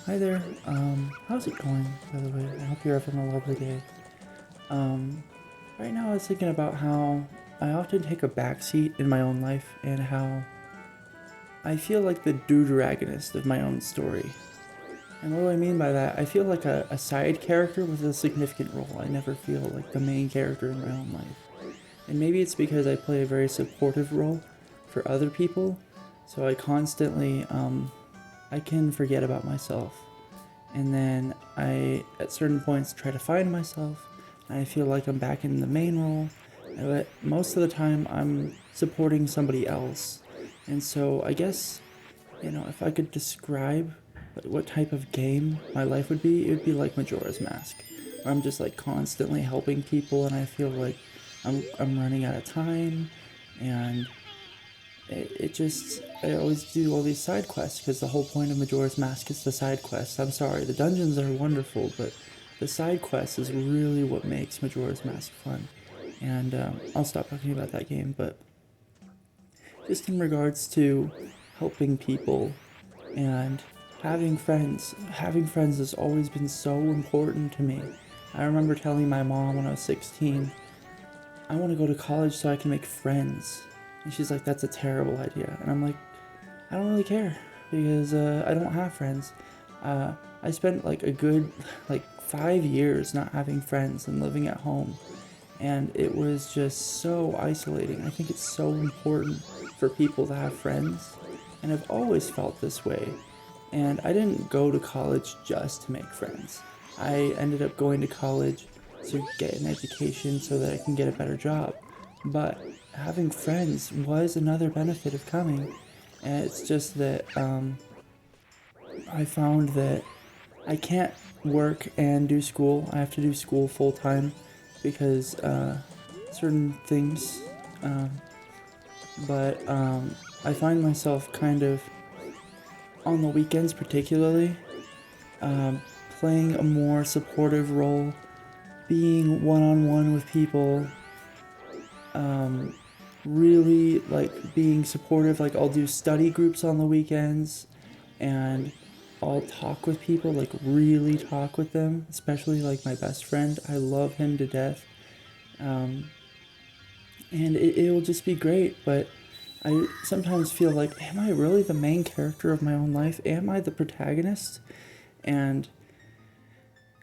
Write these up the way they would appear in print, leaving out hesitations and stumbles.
Hi there. How's it going, by the way? I hope you're having a lovely day. Um, right now I was thinking about how I often take a backseat in my own life and how I feel like the Deuteragonist of my own story. And what do I mean by that? I feel like a side character with a significant role. I never feel like the main character in my own life. And maybe it's because I play a very supportive role for other people, so I constantly, I can forget about myself. And then I, at certain points, try to find myself, and I feel like I'm back in the main role, but most of the time I'm supporting somebody else. And so I guess, if I could describe what type of game my life would be, it would be like Majora's Mask, where I'm just like constantly helping people, and I feel like I'm running out of time, and it just I always do all these side quests because the whole point of Majora's Mask is the side quests. I'm sorry, the dungeons are wonderful, but the side quests is really what makes Majora's Mask fun. And I'll stop talking about that game, but just in regards to helping people and having friends has always been so important to me. I remember telling my mom when I was 16, I want to go to college so I can make friends. And she's like, that's a terrible idea. And I'm like, I don't really care because I don't have friends. I spent like a good 5 years not having friends and living at home. And it was just so isolating. I think it's so important for people to have friends. And I've always felt this way. And I didn't go to college just to make friends. I ended up going to college to get an education so that I can get a better job. But having friends was another benefit of coming. And it's just that I found that I can't work and do school. I have to do school full time because certain things. Um, but I find myself kind of on the weekends, particularly, um, playing a more supportive role, being one on one with people, um, really like being supportive. Like, I'll do study groups on the weekends and I'll talk with people, like, really talk with them, especially like my best friend. I love him to death. Um, and it will just be great, but I sometimes feel like, am I really the main character of my own life? Am I the protagonist? And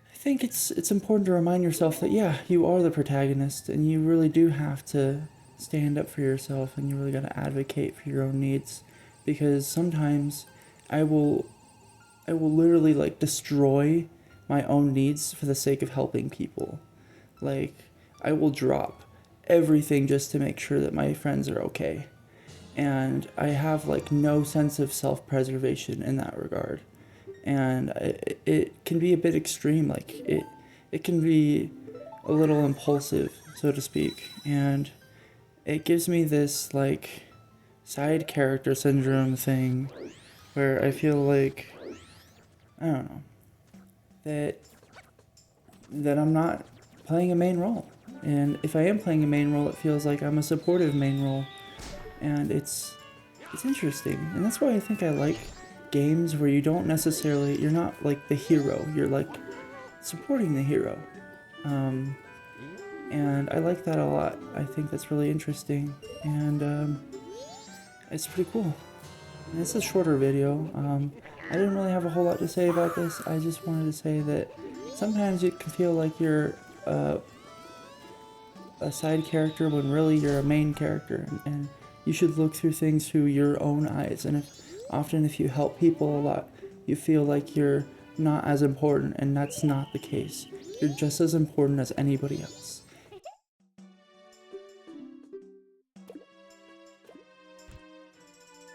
I think it's important to remind yourself that yeah, you are the protagonist, and you really do have to stand up for yourself, and you really got to advocate for your own needs, because sometimes I will I will literally like destroy my own needs for the sake of helping people. Like, I will drop everything just to make sure that my friends are okay. And I have like no sense of self-preservation in that regard. And it can be a bit extreme, like it can be a little impulsive, so to speak. And it gives me this like side character syndrome thing where I feel like, I don't know, that I'm not playing a main role. And if I am playing a main role, it feels like I'm a supportive main role, and it's interesting. And that's why I think I like games where you're not like the hero. You're like supporting the hero. Um, and I like that a lot. I think that's really interesting, and it's pretty cool. And it's a shorter video. I didn't really have a whole lot to say about this. I just wanted to say that sometimes it can feel like you're uh, a side character when really you're a main character, and you should look through things through your own eyes. And if you help people a lot, you feel like you're not as important, and that's not the case. You're just as important as anybody else.